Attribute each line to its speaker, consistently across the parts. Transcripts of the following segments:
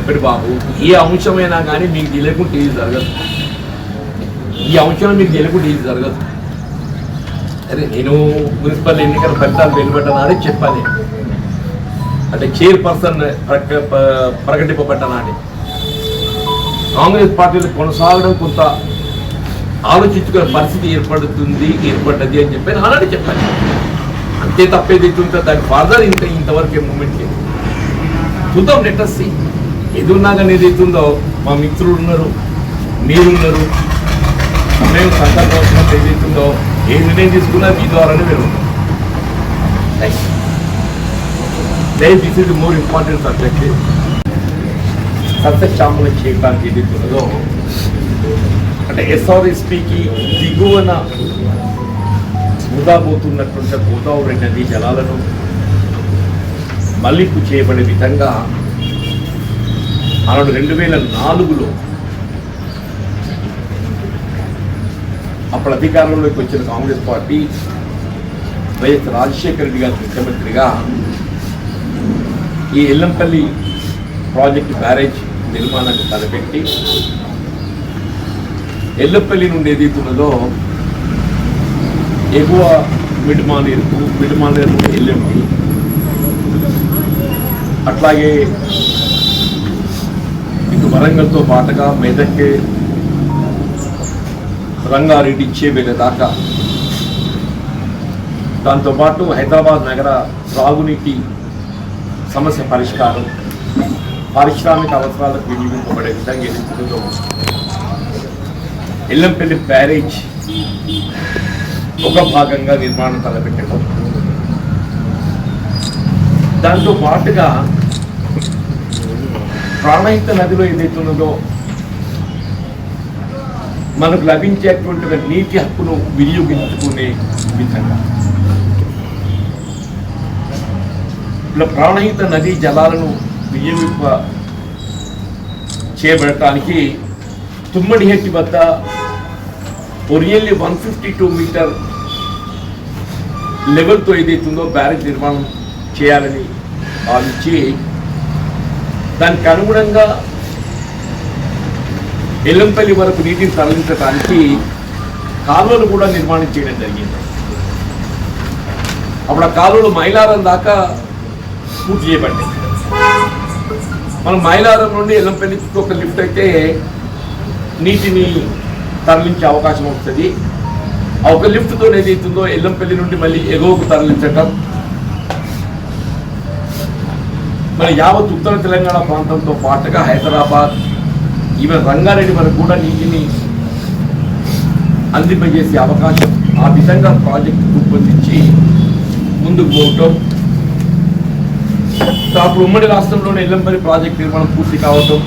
Speaker 1: ఒకటి బాబు, ఏ అంశమైనా కానీ మీకు తెలియకుండా ఇది జరగదు. ఈ అంశం మీకు తెలియకుండా ఇది జరగదు. అదే నేను మున్సిపల్ ఎన్నికల ఫలితాలు వెలువడ్డనాడే చెప్పాలి, అంటే చైర్పర్సన్ ప్రకటింపబడ్డనాడే కాంగ్రెస్ పార్టీలు కొనసాగడం కొంత ఆలోచించుకునే పరిస్థితి ఏర్పడ్డది అని చెప్పి ఆల్రెడీ చెప్పాను. అంతే తప్పేది ఉంటే దానికి ఫాదర్ ఇంతవరకు మూమెంట్ లేదు. చూద్దాం, లెటర్సీ ఏది ఉన్నా కానీ ఏదైతుందో మా మిత్రులు ఉన్నారు, మీరున్నారు, సమయం సందర్భం వచ్చినప్పుడు ఏదైతుందో ఏ నిర్ణయం తీసుకున్నా మీ ద్వారానే వెళ్తాం. This is more important subject. సస్యశ్యామలం చేయడానికి ఏదైతున్నదో అంటే ఎస్ఆర్ఎస్పీకి దిగువన వృధాపోతున్నటువంటి గోదావరి నదీ జలాలను మళ్లింపు చేయబడే విధంగా ఆనాడు 2004లో అప్పుడు అధికారంలోకి వచ్చిన కాంగ్రెస్ పార్టీ వైఎస్ రాజశేఖర రెడ్డి గారు ముఖ్యమంత్రిగా ఈ ఎల్లంపల్లి ప్రాజెక్టు బ్యారేజ్ నిర్మాణాన్ని తలపెట్టి ఎల్లంపల్లి నుండి ఏదైతున్నదో ఎగువ మిడ్మానేరు ఎల్లంపి, అట్లాగే ఇటు వరంగల్తో పాటుగా మెదక్, రంగారెడ్డి, చేవెళ్ళ దాకా, దాంతోపాటు హైదరాబాద్ నగర త్రాగునీటి సమస్య పరిష్కారం, పారిశ్రామిక అవసరాలకు వినియోగింపబడే విధంగా ఎదుగుతుందో ఎల్లంపల్లి బ్యారేజ్ ఒక భాగంగా నిర్మాణం తలపెట్టడం, దాంతో పాటుగా ప్రాణహిత నదిలో ఏదైతున్నదో మనకు లభించేటువంటి నీటి హక్కును వినియోగించుకునే విధంగా ఇలా ప్రాణహిత నదీ జలాలను వినియోగింప చేయబడటానికి తుమ్మడిహెట్టి వద్ద ఒరియల్లీ 152 మీటర్ లెవెల్తో ఏదైతుందో బ్యారేజ్ నిర్మాణం చేయాలని భావించి దానికి అనుగుణంగా ఎల్లంపల్లి వరకు నీటిని తరలించడానికి కాలువలు కూడా నిర్మాణం చేయడం జరిగింది. అప్పుడు ఆ కాలువలు మైలారం దాకా పూర్తి చేయబడ్డాయి. మనం మైలారం నుండి ఎల్లంపల్లికి ఒక లిఫ్ట్ అయితే నీటిని తరలించే అవకాశం వస్తుంది. ఆ ఒక లిఫ్ట్తో ఏదైతుందో ఎల్లంపల్లి నుండి మళ్ళీ ఎగువకు తరలించటం, మరి యావత్ ఉత్తర తెలంగాణ ప్రాంతంతో పాటుగా హైదరాబాద్, ఈవెన్ రంగారెడ్డి వరకు కూడా నీటిని అందింపజేసే అవకాశం, ఆ విధంగా ప్రాజెక్టు రూపొందించి ముందుకు పోవటం. అప్పుడు ఉమ్మడి రాష్ట్రంలోనే ఎల్లంపల్లి ప్రాజెక్ట్ నిర్మాణం పూర్తి కావటం,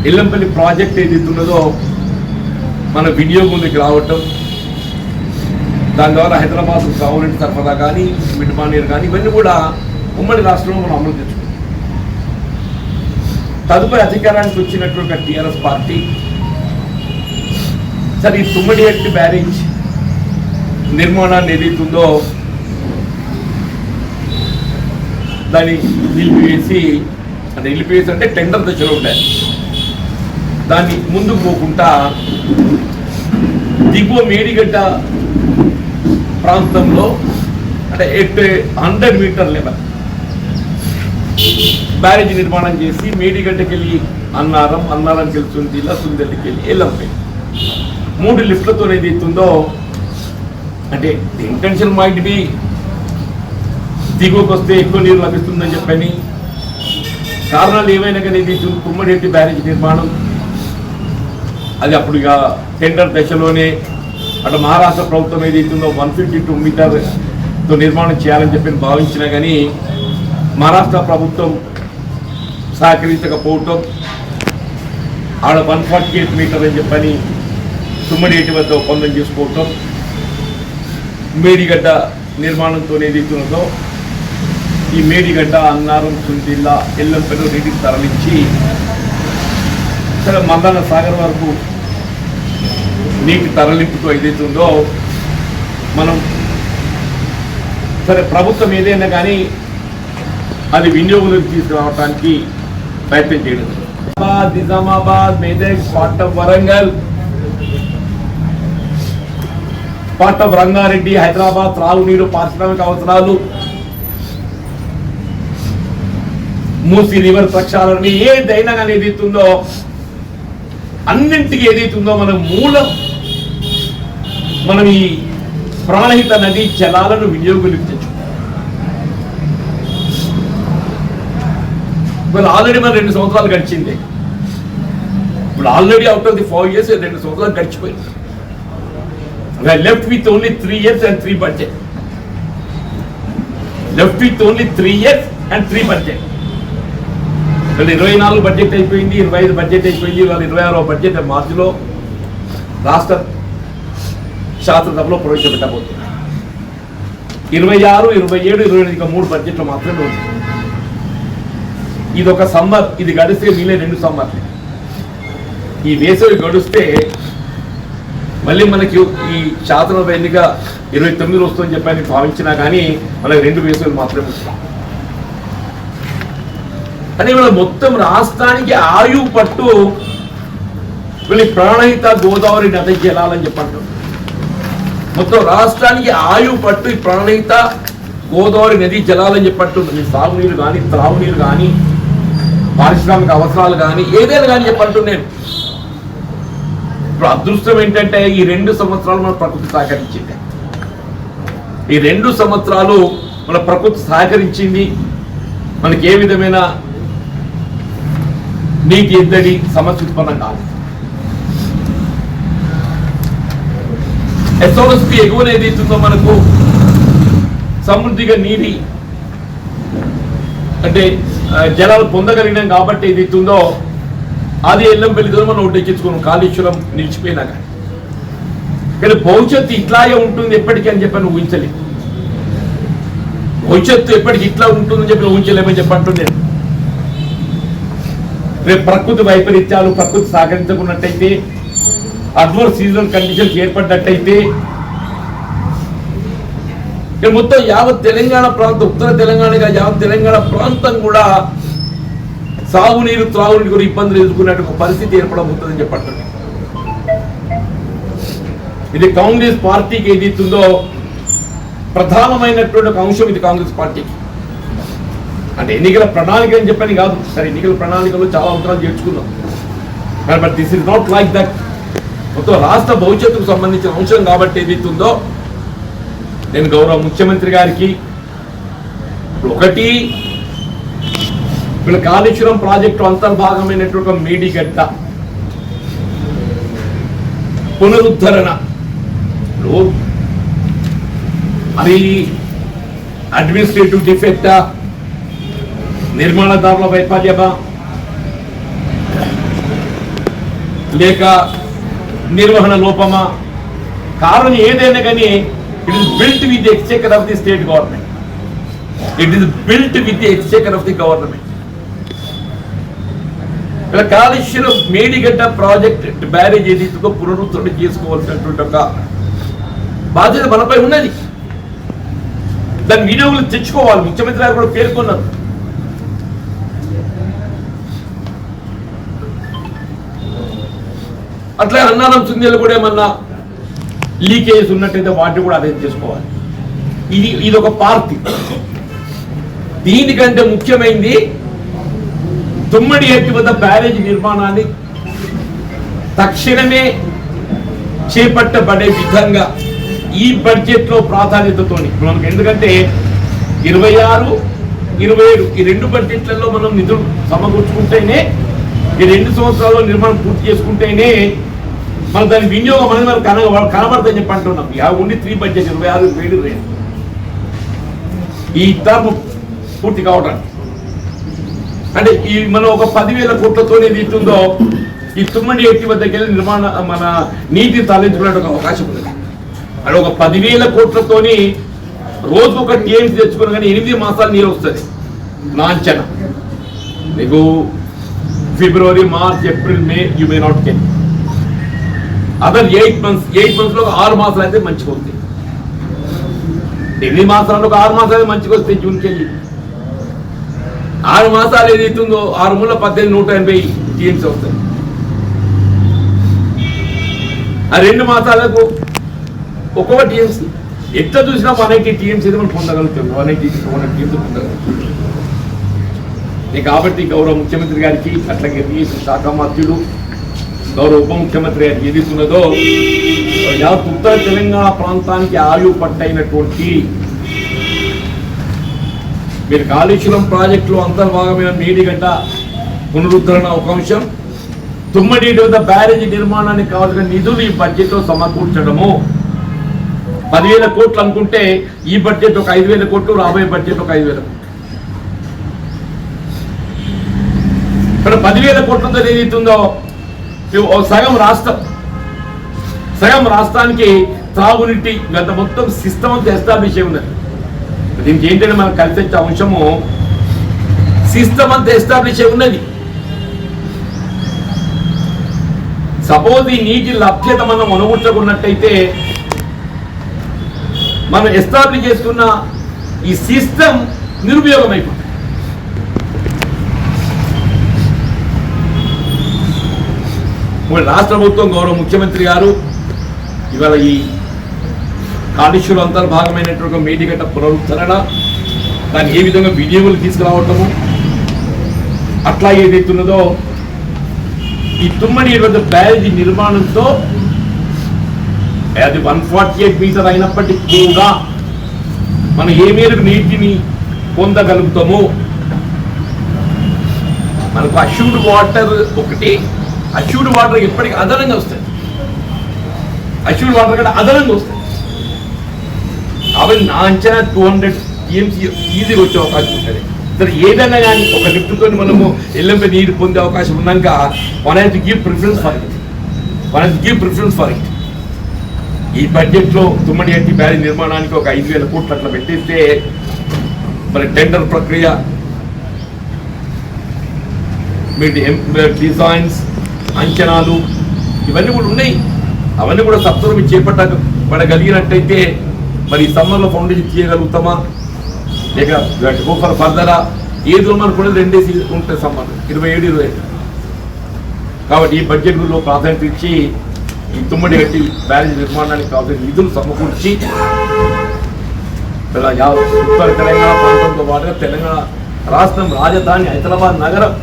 Speaker 1: ఎల్లంపల్లి ప్రాజెక్ట్ ఏదైతున్నదో మన వినియోగంలోకి రావటం, దాని ద్వారా హైదరాబాద్ త్రాగునీటి సరఫరా కానీ, మిడ్మానేరు కానీ ఇవన్నీ కూడా ఉమ్మడి రాష్ట్రంలో మనం అమలు తెచ్చుకున్నాం. తదుపరి అధికారానికి వచ్చినటువంటి టీఆర్ఎస్ పార్టీ సరే ఈ తుమ్మడిహెట్టి బ్యారేజ్ నిర్మాణాన్ని ఏదైతుందో దాన్ని నిలిపివేసి, అంటే నిలిపివేసి అంటే టెండర్ దశలో ఉంటాయి, దాన్ని ముందుకు పోకుండా దిగువ మేడిగడ్డ ప్రాంతంలో అంటే 100 మీటర్ లెవెల్ బ్యారేజ్ నిర్మాణం చేసి మేడిగడ్డకి వెళ్ళి అన్నారంకి వెళ్ళి సుందిల్ల, సుందెల్లికి వెళ్ళి ఎల్లంపల్లి 3 లిఫ్ట్లతో ఏదైతుందో అంటే ఇంటెన్షన్ మైట్ బి దిగువకు వస్తే ఎక్కువ నీరు లభిస్తుందని చెప్పని కారణాలు ఏమైనా కానీ ఇది తుమ్మడిహెట్టి బ్యారేజ్ నిర్మాణం అది అప్పుడు ఇక టెండర్ దశలోనే అటు మహారాష్ట్ర ప్రభుత్వం ఏదైతుందో 152 మీటర్తో నిర్మాణం చేయాలని చెప్పి భావించినా కానీ మహారాష్ట్ర ప్రభుత్వం సహకరించకపోవటం, ఆడ 148 మీటర్ అని చెప్పని తుమ్మడిహెట్టి వద్ద ఒప్పందం చేసుకోవటం, మేడిగడ్డ నిర్మాణంతో ఏదైతున్నదో ఈ మేడిగడ్డ, అన్నారం, సుందిల్ల, ఎల్లంపల్లి నీటికి తరలించి సరే మల్లన్న సాగర్ వరకు నీటి తరలింపుతో ఏదైతుందో మనం సరే ప్రభుత్వం ఏదైనా కానీ అది వినియోగంలోకి తీసుకురావడానికి ప్రయత్నం చేయడం. Nizamabad, Medak, part of Warangal, part of Rangareddy, Hyderabad త్రాగునీరు, పారిశ్రామిక అవసరాలు, మూసీ రివర్ ప్రక్షాళన, ఏదైనా కానీ ఏదైతుందో అన్నింటికి ఏదైతుందో మన మూలం మనం ఈ ప్రాణహిత నదీ జలాలను వినియోగంలోకి తెచ్చుకుంటాం. ఇప్పుడు ఆల్రెడీ మన 2 సంవత్సరాలు గడిచింది. ఇప్పుడు already out of the 4 years 2 సంవత్సరాలు గడిచిపోయింది. Left with only 3 years and 3 budget. Left with only 3 years and 3 budget. 24 budget అయిపోయింది, 25 బడ్జెట్ అయిపోయింది, ఇవాళ 26వ బడ్జెట్ మార్చిలో రాష్ట్ర శాసనసభలో ప్రవేశపెట్టబోతుంది. 26, 27, 28 ఇంకా 3 బడ్జెట్లు మాత్రమే ఉంది. ఇది ఒక సమ్మర్, ఇది గడిస్తే వీలే 2 సమ్మర్లు. ఈ వేసవి గడిస్తే మళ్ళీ మనకి ఈ శాసనసభ ఎన్నిక 29 వస్తుందని చెప్పని భావించినా కానీ మనకి 2 వేసవిలు మాత్రమే వస్తాం. అని వీళ్ళ మొత్తం రాష్ట్రానికి ఆయువు పట్టు వీళ్ళ ప్రాణహిత గోదావరి నది జలాలని చెప్పంటారు. మొత్తం రాష్ట్రానికి ఆయువు పట్టు ఈ ప్రాణహిత గోదావరి నది జలాలని చెప్పంటుంది. సాగునీరు కానీ, త్రాగునీరు కానీ, పారిశ్రామిక అవసరాలు కానీ, ఏదైనా కానీ చెప్పంటున్నాను. ఇప్పుడు అదృష్టం ఏంటంటే ఈ 2 సంవత్సరాలు మన ప్రకృతి సహకరించింది. ఈ 2 సంవత్సరాలు మన ప్రకృతి సహకరించింది. మనకి ఏ విధమైన నీటి ఎద్దడి సమస్య ఉత్పన్నం కాదు. ఎస్ఓఎస్పి ఎగువన ఏదైతుందో మనకు సమృద్ధిగా నీటి అంటే జలాలు పొందగలిగినాం కాబట్టి ఏదైతుందో అది ఎల్లం పెళ్లితో మనం ఒడ్డెక్కించుకున్నాం. కాళేశ్వరం నిలిచిపోయినా కానీ భవిష్యత్తు ఇట్లాగే ఉంటుంది ఎప్పటికీ అని చెప్పి ఊహించలేదు. భవిష్యత్తు ఎప్పటికి ఇట్లా ఉంటుందని చెప్పి ఊహించలేమని చెప్పంటున్నాను. రేపు ప్రకృతి వైపరీత్యాలు, ప్రకృతి సహకరించుకున్నట్టయితే, అడ్వర్స్ సీజనల్ కండిషన్స్ ఏర్పడినట్టయితే మొత్తం యావత్ తెలంగాణ ప్రాంతం, ఉత్తర తెలంగాణగా యావత్ తెలంగాణ ప్రాంతం కూడా సాగునీరు, త్రాగునీరు కూడా ఇబ్బందులు ఎదుర్కొన్నట్టు ఒక పరిస్థితి ఏర్పడబోతుందని చెప్పండి. ఇది కాంగ్రెస్ పార్టీకి ఏదైతుందో ప్రధానమైనటువంటి ఒక అంశం. ఇది కాంగ్రెస్ పార్టీకి అంటే ఎన్నికల ప్రణాళిక అని చెప్పని కాదు. సరే, ఎన్నికల ప్రణాళికలో చాలా అవసరాలు చేర్చుకున్నాం, but this is not like that. మొత్తం రాష్ట్ర భవిష్యత్తుకు సంబంధించిన అంశం కాబట్టి ఏదైతుందో నేను గౌరవ ముఖ్యమంత్రి గారికి ఒకటి వీళ్ళ కాళేశ్వరం ప్రాజెక్టు అంతర్భాగమైనటువంటి మేడిగడ్డ పునరుద్ధరణ అది అడ్మినిస్ట్రేటివ్ డిఫెక్టా, నిర్మాణదారుల వైఫల్యమా, లేక నిర్వహణ లోపమా, కారణం ఏదైనా కానీ it is built with the Exchequer of the state government. It is built with the Exchequer of the government. ఇలా కాళేశ్వరం మేడిగడ్డ ప్రాజెక్ట్ బ్యారేజ్ ఏదైతుందో పునరుద్ధరణ చేసుకోవాల్సినటువంటి ఒక బాధ్యత మనపై ఉన్నది. దాని వినియోగులు తెచ్చుకోవాలి. ముఖ్యమంత్రి గారు కూడా పేర్కొన్నారు. అట్లా అన్నారం సుందేలు కూడా ఏమన్నా లీకేజ్ ఉన్నట్టయితే వాటిని కూడా అదే చేసుకోవాలి. ఇది ఒక పార్టీ. దీనికంటే ముఖ్యమైనది తుమ్మడి ఎట్టి వద్ద బ్యారేజ్ నిర్మాణాన్ని తక్షణమే చేపట్టబడే విధంగా ఈ బడ్జెట్లో ప్రాధాన్యతతో మనకు, ఎందుకంటే 26, 27 ఈ 2 బడ్జెట్లలో మనం నిధులు సమకూర్చుకుంటేనే, ఈ 2 సంవత్సరాల్లో నిర్మాణం పూర్తి చేసుకుంటేనే మన దాని వినియోగం అనేది కనబడతాయని చెప్పి అంటున్నాం. ఓన్లీ 3 బడ్జెట్ 26, 27 ఈ టర్మ్ పూర్తి కావడానికి అంటే ఈ మనం ఒక 10,000 కోట్లతో ఏదైతుందో ఈ తుమ్మడి ఎట్టి వద్దకి వెళ్ళి మన నీటిని తరలించుకునే ఒక అవకాశం ఉంది. అంటే ఒక 10,000 కోట్లతోని రోజు ఒక టీఎంసీ తెచ్చుకున్న కానీ 8 మాసాలు నీరు వస్తుంది లాంఛన. మీకు ఫిబ్రవరి, March, April, May you may not can. Other 8 months లో 6 మాసాలు అయితే మంచిగా వస్తాయి. 8 మాసాలలో ఒక 6 మాసాలు మంచిగా వస్తాయి. జూన్కి వెళ్ళి 6 మాసాలు ఏదైతుందో 6 మూల 1880 టీఎంసీ వస్తాయి. ఆ 2 మాసాలకు ఒక్కొక్క టీఎంసీ ఎట్లా చూసినా 180 టీఎంసీ అయితే మనం పొందగలుగుతాం. 180 టీఎంసీ పొందగలుగుతాం. కాబట్టి గౌరవ ముఖ్యమంత్రి గారికి, అట్లాగే ఇరిగేషన్ శాఖ మంత్రులు, గౌరవ ఉప ముఖ్యమంత్రి గారికి ఏదైతున్నదో యావత్ ఉత్తర తెలంగాణ ప్రాంతానికి ఆయువు పట్టైనటువంటి మీరు కాళేశ్వరం ప్రాజెక్టులో అంతర్భాగమైన మేడిగడ్డ పునరుద్ధరణ ఒక అంశం, తుమ్మడి వద్ద బ్యారేజీ నిర్మాణానికి కావాల్సిన నిధులు ఈ బడ్జెట్లో సమకూర్చడము. 10,000 కోట్లు అనుకుంటే ఈ బడ్జెట్ ఒక 5,000 కోట్లు, రాబోయే బడ్జెట్ ఒక 5,000 కోట్లు. ఇక్కడ 10,000 కోట్లతో ఏదైతుందో సగం రాష్ట్రానికి త్రాగునీటి గత మొత్తం సిస్టమ్ అంతా ఎస్టాబ్లిష్ అయి ఉన్నది. దీనికి ఏంటంటే మనకు కలిసి వచ్చే అంశము సిస్టమ్ అంతా ఎస్టాబ్లిష్ అయి ఉన్నది. సపోజ్ ఈ నీటి లభ్యత మనం అనుకుంటున్నట్టయితే మనం ఎస్టాబ్లిష్ చేసుకున్న ఈ సిస్టమ్ నిరుపయోగం అయిపోతుంది. రాష్ట్ర ప్రభుత్వం గౌరవ ముఖ్యమంత్రి గారు ఇవాళ ఈ కాళేశ్వరం అంతర్భాగమైనటువంటి మేడిగడ్డ పునరుద్ధరణ, దాన్ని ఏ విధంగా వినియోగం తీసుకురావటము, అట్లా ఏదైతున్నదో ఈ తుమ్మడి వద్ద బ్యారేజీ నిర్మాణంతో అది 148 మీటర్ అయినప్పటికీ కూడా మనం ఏ మేరకు నీటిని పొందగలుగుతాము. మనకు అష్యూర్డ్ వాటర్ ఒకటి, అష్యూర్డ్ వాటర్ ఎప్పటికీ అదనంగా వస్తాయి. అష్యూర్డ్ వాటర్ కంటే అదనంగా వస్తాయి. కాబట్టి నా అంచనా 200 టీఎంసీ ఈజీగా వచ్చే అవకాశం ఉంటుంది. సరే ఏదైనా కానీ ఒక లిఫ్ట్తో మనము ఎల్లంపై నీరు పొందే అవకాశం ఉన్నాక one has to give preference for it. ఈ బడ్జెట్లో తుమ్మడి ఎట్టి బ్యారేజ్ నిర్మాణానికి ఒక 5,000 కోట్లు అట్లా పెట్టేస్తే మరి టెండర్ ప్రక్రియ, మీ డిజైన్స్, అంచనాలు ఇవన్నీ కూడా ఉన్నాయి. అవన్నీ కూడా సత్వరం చేపట్టబడగలిగినట్టయితే మరి ఈ సమ్మర్లో ఫౌండేషన్ తీయగలుగుతామా, లేక గోఫర్ ఫర్దరా ఏదో మనకు కూడా 2 డేస్ ఉంటాయి సమ్మర్ 27-28. కాబట్టి ఈ బడ్జెట్లో ప్రాధాన్యత ఇచ్చి ఈ తుమ్మడి గట్టి బ్యారేజ్ నిర్మాణానికి కావాల్సిన నిధులు సమకూర్చి ఉత్తర తెలంగాణ ప్రాంతంతో పాటుగా తెలంగాణ రాష్ట్రం రాజధాని హైదరాబాద్ నగరం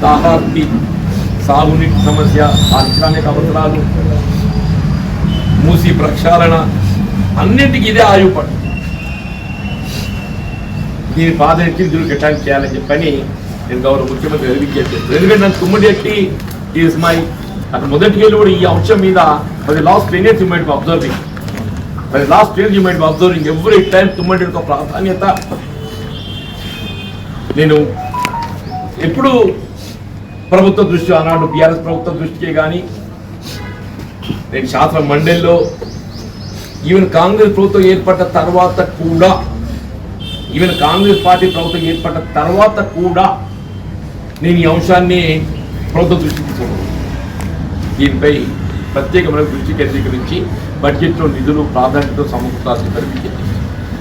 Speaker 1: దాహార్తి, సాగునీటి సమస్య, పారిశ్రామిక అవసరాలు, మూసి ప్రక్షాళన అన్నింటికి ఇదే ఆయువు పట్టు. దీని ప్రాధాన్యత నిధులు కేటాయింపు చేయాలని చెప్పని నేను గౌరవ ముఖ్యమంత్రి తెలియజేస్తాను. ఎందుకంటే నాకు తుమ్మడి ఎట్టి ఈజ్ మై అక్కడ మొదటికెళ్ళి కూడా ఈ అంశం మీద for last 10 years you might be observing every time Tummidi యొక్క ప్రాధాన్యత నేను ఎప్పుడు ప్రభుత్వ దృష్టి, ఆనాడు బీఆర్ఎస్ ప్రభుత్వ దృష్టికే కానీ నేను శాస్త్ర మండలిలో ఈవెన్ కాంగ్రెస్ ప్రభుత్వం ఏర్పడ్డ తర్వాత కూడా, ఈవెన్ కాంగ్రెస్ పార్టీ ప్రభుత్వం ఏర్పడ్డ తర్వాత కూడా నేను ఈ అంశాన్ని ప్రభుత్వ దృష్టికి తీసుకున్నాను. దీనిపై ప్రత్యేకమైన దృష్టి కేంద్రీకరించి బడ్జెట్లో నిధులు ప్రాధాన్యత సమకూర్చాల్సి కనిపించింది.